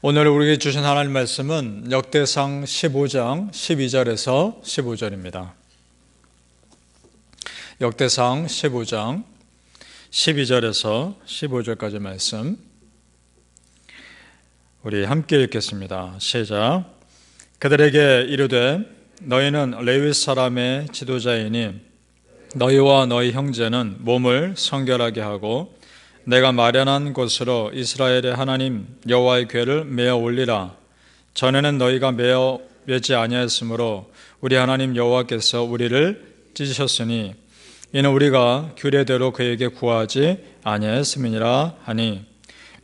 오늘 우리에게 주신 하나님 말씀은 역대상 15장 12절에서 15절입니다. 역대상 15장 12절에서 15절까지 말씀 우리 함께 읽겠습니다. 시작. 그들에게 이르되 너희는 레위 사람의 지도자이니 너희와 너희 형제는 몸을 성결하게 하고 내가 마련한 곳으로 이스라엘의 하나님 여호와의 궤를 메어 올리라. 전에는 너희가 메지 아니하였으므로 우리 하나님 여호와께서 우리를 찢으셨으니 이는 우리가 규례대로 그에게 구하지 아니하였음이니라 하니,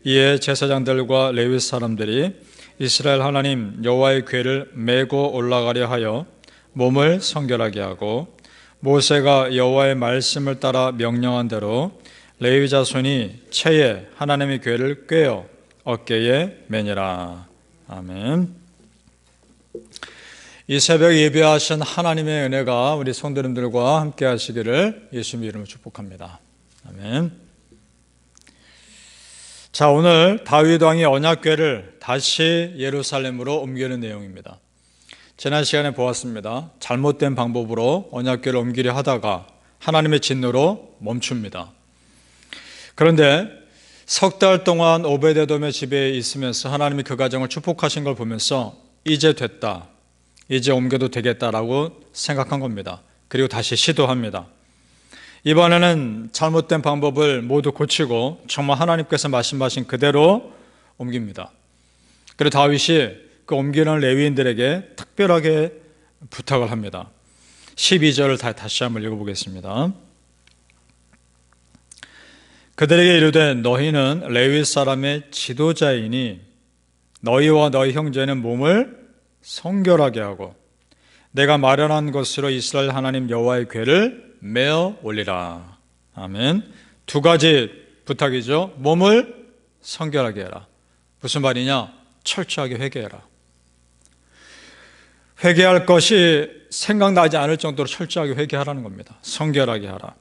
이에 제사장들과 레위 사람들이 이스라엘 하나님 여호와의 궤를 메고 올라가려 하여 몸을 성결하게 하고, 모세가 여호와의 말씀을 따라 명령한 대로 레위 자손이 채에 하나님의 궤를 꿰어 어깨에 매니라. 아멘. 이 새벽 예배하신 하나님의 은혜가 우리 성도님들과 함께 하시기를 예수님의 이름으로 축복합니다. 아멘. 자, 오늘 다윗 왕이 언약궤를 다시 예루살렘으로 옮기는 내용입니다. 지난 시간에 보았습니다. 잘못된 방법으로 언약궤를 옮기려 하다가 하나님의 진노로 멈춥니다. 그런데 석 달 동안 오베데돔의 집에 있으면서 하나님이 그 가정을 축복하신 걸 보면서 이제 됐다, 이제 옮겨도 되겠다라고 생각한 겁니다. 그리고 다시 시도합니다. 이번에는 잘못된 방법을 모두 고치고 정말 하나님께서 말씀하신 그대로 옮깁니다. 그리고 다윗이 그 옮기는 레위인들에게 특별하게 부탁을 합니다. 12절을 다시 한번 읽어보겠습니다. 그들에게 이르되 너희는 레위 사람의 지도자이니 너희와 너희 형제는 몸을 성결하게 하고 내가 마련한 것으로 이스라엘 하나님 여호와의 궤를 메어 올리라. 아멘. 두 가지 부탁이죠. 몸을 성결하게 해라. 무슨 말이냐? 철저하게 회개해라. 회개할 것이 생각나지 않을 정도로 철저하게 회개하라는 겁니다. 성결하게 하라.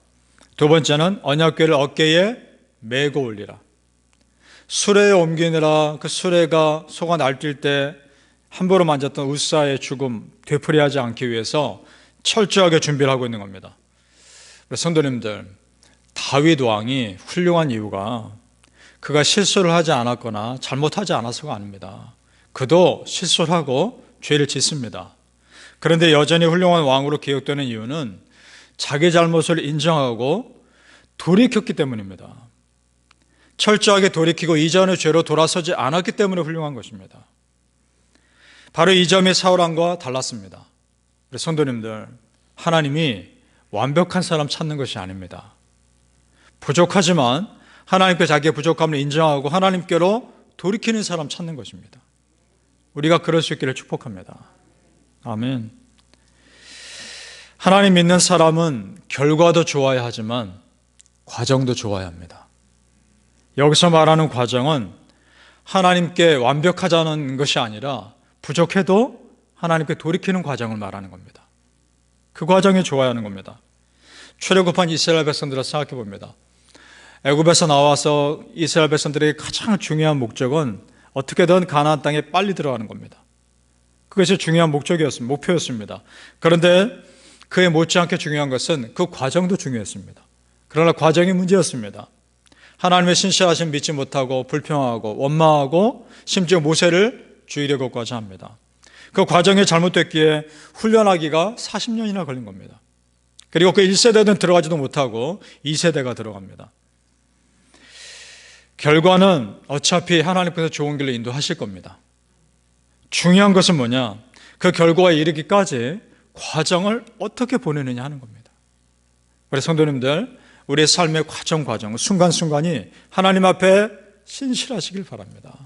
두 번째는 언약궤를 어깨에 메고 올리라. 수레에 옮기느라 그 수레가 소가 날뛸 때 함부로 만졌던 우사의 죽음 되풀이하지 않기 위해서 철저하게 준비를 하고 있는 겁니다. 성도님들, 다윗 왕이 훌륭한 이유가 그가 실수를 하지 않았거나 잘못하지 않아서가 아닙니다. 그도 실수를 하고 죄를 짓습니다. 그런데 여전히 훌륭한 왕으로 기억되는 이유는 자기 잘못을 인정하고 돌이켰기 때문입니다. 철저하게 돌이키고 이전의 죄로 돌아서지 않았기 때문에 훌륭한 것입니다. 바로 이 점이 사울왕과 달랐습니다. 우리 성도님들, 하나님이 완벽한 사람 찾는 것이 아닙니다. 부족하지만 하나님께 자기의 부족함을 인정하고 하나님께로 돌이키는 사람 찾는 것입니다. 우리가 그럴 수 있기를 축복합니다. 아멘. 하나님 믿는 사람은 결과도 좋아야 하지만 과정도 좋아야 합니다. 여기서 말하는 과정은 하나님께 완벽하자는 것이 아니라 부족해도 하나님께 돌이키는 과정을 말하는 겁니다. 그 과정이 좋아야 하는 겁니다. 출애굽한 이스라엘 백성들을 생각해 봅니다. 애굽에서 나와서 이스라엘 백성들에게 가장 중요한 목적은 어떻게든 가나안 땅에 빨리 들어가는 겁니다. 그것이 중요한 목표였습니다. 그런데 그에 못지않게 중요한 것은 그 과정도 중요했습니다. 그러나 과정이 문제였습니다. 하나님의 신실하심 믿지 못하고 불평하고 원망하고 심지어 모세를 죽이려고까지 합니다. 그 과정이 잘못됐기에 훈련하기가 40년이나 걸린 겁니다. 그리고 그 1세대는 들어가지도 못하고 2세대가 들어갑니다. 결과는 어차피 하나님께서 좋은 길로 인도하실 겁니다. 중요한 것은 뭐냐? 그 결과에 이르기까지 과정을 어떻게 보내느냐 하는 겁니다. 우리 성도님들, 우리의 삶의 과정, 순간순간이 하나님 앞에 신실하시길 바랍니다.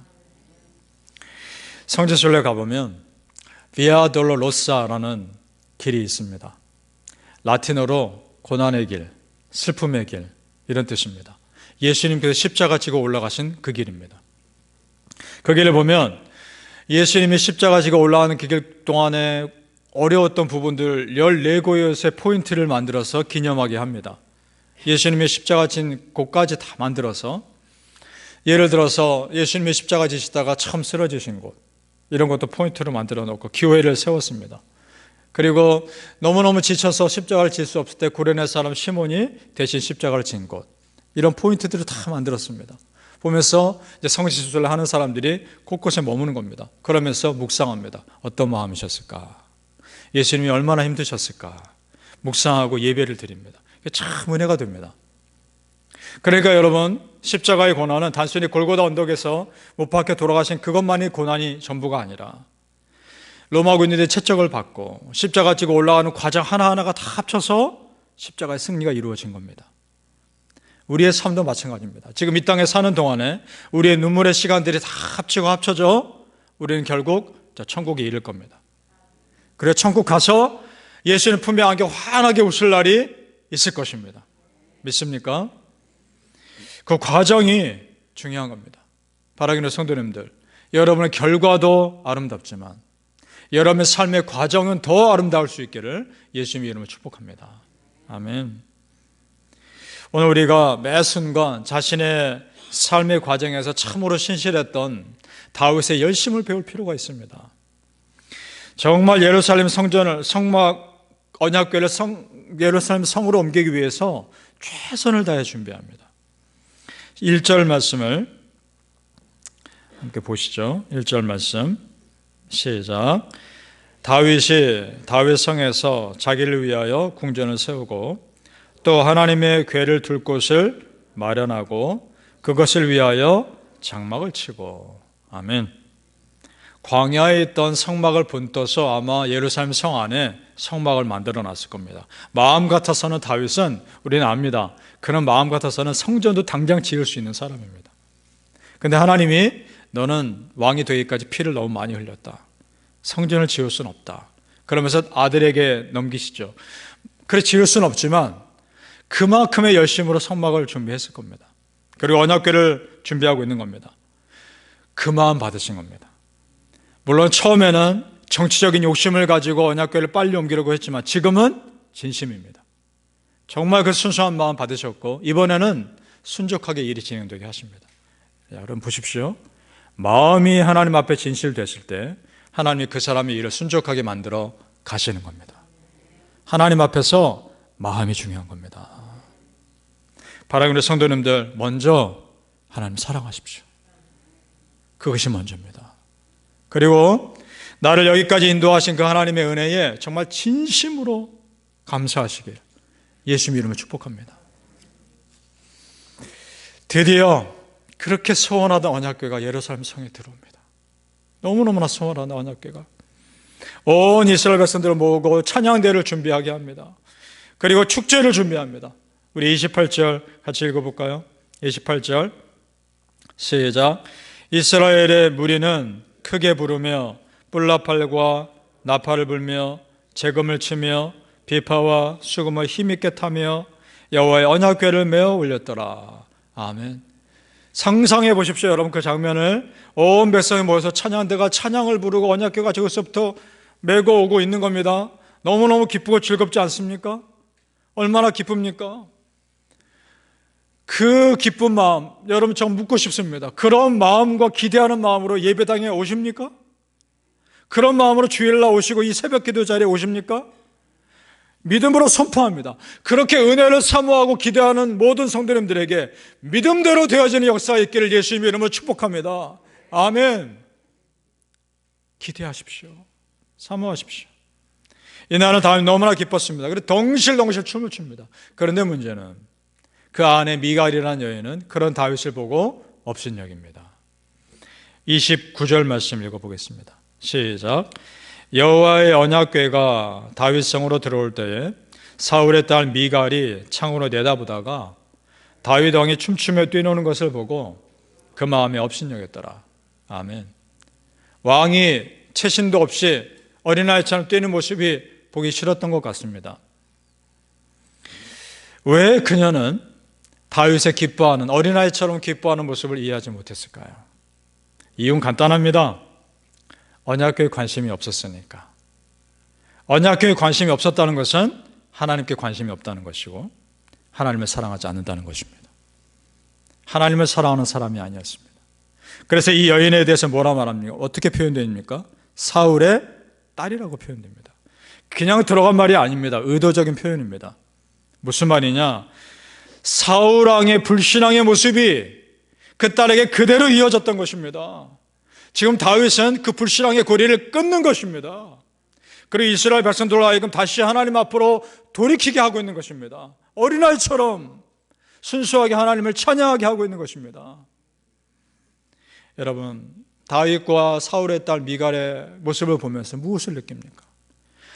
성지순례 가보면 비아 돌로로사라는 길이 있습니다. 라틴어로 고난의 길, 슬픔의 길 이런 뜻입니다. 예수님께서 십자가 지고 올라가신 그 길입니다. 그 길을 보면 예수님이 십자가 지고 올라가는 그 길 동안에 어려웠던 부분들 14곳의 포인트를 만들어서 기념하게 합니다. 예수님의 십자가 진 곳까지 다 만들어서 예를 들어서 예수님이 십자가 지시다가 처음 쓰러지신 곳, 이런 것도 포인트로 만들어 놓고 교회를 세웠습니다. 그리고 너무너무 지쳐서 십자가를 질 수 없을 때 구레네 사람 시몬이 대신 십자가를 진 곳, 이런 포인트들을 다 만들었습니다. 보면서 이제 성지수술을 하는 사람들이 곳곳에 머무는 겁니다. 그러면서 묵상합니다. 어떤 마음이셨을까? 예수님이 얼마나 힘드셨을까? 묵상하고 예배를 드립니다. 참 은혜가 됩니다. 그러니까 여러분, 십자가의 고난은 단순히 골고다 언덕에서 못 박혀 돌아가신 그것만이 고난이 전부가 아니라 로마 군인들의 채찍을 받고 십자가 지고 올라가는 과정 하나하나가 다 합쳐서 십자가의 승리가 이루어진 겁니다. 우리의 삶도 마찬가지입니다. 지금 이 땅에 사는 동안에 우리의 눈물의 시간들이 다 합치고 합쳐져 우리는 결국 천국에 이를 겁니다. 그래서 천국 가서 예수님 품에 안겨 환하게 웃을 날이 있을 것입니다. 믿습니까? 그 과정이 중요한 겁니다. 바라기는 성도님들, 여러분의 결과도 아름답지만 여러분의 삶의 과정은 더 아름다울 수 있기를 예수님의 이름으로 축복합니다. 아멘. 오늘 우리가 매 순간 자신의 삶의 과정에서 참으로 신실했던 다윗의 열심을 배울 필요가 있습니다. 정말 예루살렘 성전을 언약궤를 예루살렘 성으로 옮기기 위해서 최선을 다해 준비합니다. 1절 말씀을 함께 보시죠. 1절 말씀 시작. 다윗이 다윗 성에서 자기를 위하여 궁전을 세우고 또 하나님의 궤를 둘 곳을 마련하고 그것을 위하여 장막을 치고. 아멘. 광야에 있던 성막을 분떠서 아마 예루살렘 성 안에 성막을 만들어 놨을 겁니다. 마음 같아서는 다윗은 우리는 압니다. 그런 마음 같아서는 성전도 당장 지을 수 있는 사람입니다. 그런데 하나님이 너는 왕이 되기까지 피를 너무 많이 흘렸다. 성전을 지을 수는 없다. 그러면서 아들에게 넘기시죠. 그래 지을 수는 없지만 그만큼의 열심으로 성막을 준비했을 겁니다. 그리고 언약궤를 준비하고 있는 겁니다. 그 마음 받으신 겁니다. 물론 처음에는 정치적인 욕심을 가지고 언약궤를 빨리 옮기려고 했지만 지금은 진심입니다. 정말 그 순수한 마음 받으셨고 이번에는 순적하게 일이 진행되게 하십니다. 여러분 보십시오. 마음이 하나님 앞에 진실됐을 때 하나님이 그 사람의 일을 순적하게 만들어 가시는 겁니다. 하나님 앞에서 마음이 중요한 겁니다. 바라기는 성도님들, 먼저 하나님 사랑하십시오. 그것이 먼저입니다. 그리고 나를 여기까지 인도하신 그 하나님의 은혜에 정말 진심으로 감사하시길 예수님 이름으로 축복합니다. 드디어 그렇게 소원하던 언약궤가 예루살렘 성에 들어옵니다. 너무너무나 소원하던 언약궤가 온 이스라엘 백성들을 모으고 찬양대를 준비하게 합니다. 그리고 축제를 준비합니다. 우리 28절 같이 읽어볼까요? 28절 시작. 이스라엘의 무리는 크게 부르며 뿔나팔과 나팔을 불며 재금을 치며 비파와 수금을 힘있게 타며 여호와의 언약궤를 메어 올렸더라. 아멘. 상상해 보십시오. 여러분 그 장면을. 온 백성이 모여서 찬양대가 찬양을 부르고 언약궤가 저기서부터 메고 오고 있는 겁니다. 너무너무 기쁘고 즐겁지 않습니까? 얼마나 기쁩니까? 그 기쁜 마음, 여러분 저 묻고 싶습니다. 그런 마음과 기대하는 마음으로 예배당에 오십니까? 그런 마음으로 주일날 오시고 이 새벽 기도 자리에 오십니까? 믿음으로 선포합니다. 그렇게 은혜를 사모하고 기대하는 모든 성도님들에게 믿음대로 되어지는 역사가 있기를 예수님의 이름으로 축복합니다. 아멘. 기대하십시오. 사모하십시오. 이날은 다윗 너무나 기뻤습니다. 그래서 덩실덩실 춤을 춥니다. 그런데 문제는 그 안에 미갈이라는 여인은 그런 다윗을 보고 업신여깁니다. 29절 말씀 읽어보겠습니다. 시작. 여호와의 언약궤가 다윗성으로 들어올 때에 사울의 딸 미갈이 창으로 내다보다가 다윗 왕이 춤추며 뛰노는 것을 보고 그 마음에 업신여겼더라. 아멘. 왕이 채신도 없이 어린아이처럼 뛰는 모습이 보기 싫었던 것 같습니다. 왜 그녀는 다윗의 기뻐하는 어린아이처럼 기뻐하는 모습을 이해하지 못했을까요? 이유는 간단합니다. 언약궤에 관심이 없었으니까. 언약궤에 관심이 없었다는 것은 하나님께 관심이 없다는 것이고 하나님을 사랑하지 않는다는 것입니다. 하나님을 사랑하는 사람이 아니었습니다. 그래서 이 여인에 대해서 뭐라 말합니까? 어떻게 표현됩니까? 사울의 딸이라고 표현됩니다. 그냥 들어간 말이 아닙니다. 의도적인 표현입니다. 무슨 말이냐? 사울왕의 불신앙의 모습이 그 딸에게 그대로 이어졌던 것입니다. 지금 다윗은 그 불신앙의 고리를 끊는 것입니다. 그리고 이스라엘 백성들로 하여금 다시 하나님 앞으로 돌이키게 하고 있는 것입니다. 어린아이처럼 순수하게 하나님을 찬양하게 하고 있는 것입니다. 여러분, 다윗과 사울의 딸 미갈의 모습을 보면서 무엇을 느낍니까?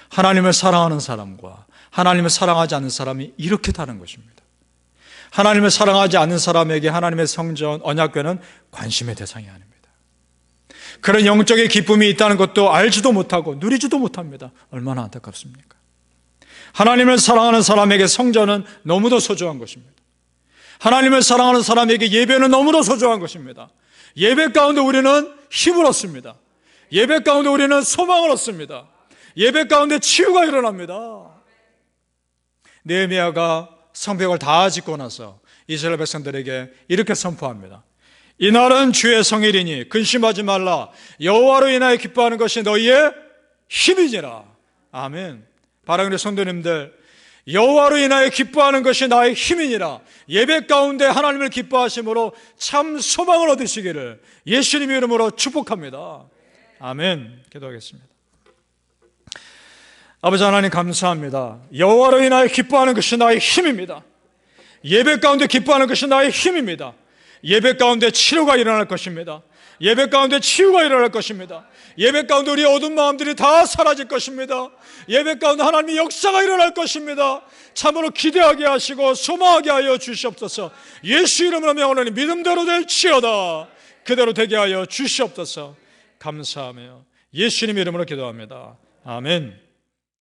하나님을 사랑하는 사람과 하나님을 사랑하지 않는 사람이 이렇게 다른 것입니다. 하나님을 사랑하지 않는 사람에게 하나님의 성전, 언약궤는 관심의 대상이 아닙니다. 그런 영적인 기쁨이 있다는 것도 알지도 못하고 누리지도 못합니다. 얼마나 안타깝습니까? 하나님을 사랑하는 사람에게 성전은 너무도 소중한 것입니다. 하나님을 사랑하는 사람에게 예배는 너무도 소중한 것입니다. 예배 가운데 우리는 힘을 얻습니다. 예배 가운데 우리는 소망을 얻습니다. 예배 가운데 치유가 일어납니다. 느헤미야가 성벽을 다 짓고 나서 이스라엘 백성들에게 이렇게 선포합니다. 이날은 주의 성일이니 근심하지 말라. 여호와로 인하여 기뻐하는 것이 너희의 힘이니라. 아멘. 사랑하는 성도님들, 여호와로 인하여 기뻐하는 것이 나의 힘이니라. 예배 가운데 하나님을 기뻐하심으로 참 소망을 얻으시기를 예수님의 이름으로 축복합니다. 아멘. 기도하겠습니다. 아버지 하나님 감사합니다. 여호와로 인하여 기뻐하는 것이 나의 힘입니다. 예배 가운데 기뻐하는 것이 나의 힘입니다. 예배 가운데 치료가 일어날 것입니다. 예배 가운데 치유가 일어날 것입니다. 예배 가운데 우리의 어두운 마음들이 다 사라질 것입니다. 예배 가운데 하나님의 역사가 일어날 것입니다. 참으로 기대하게 하시고 소망하게 하여 주시옵소서. 예수 이름으로 명하노니 믿음대로 될지어다. 그대로 되게 하여 주시옵소서. 감사하며 예수님 이름으로 기도합니다. 아멘.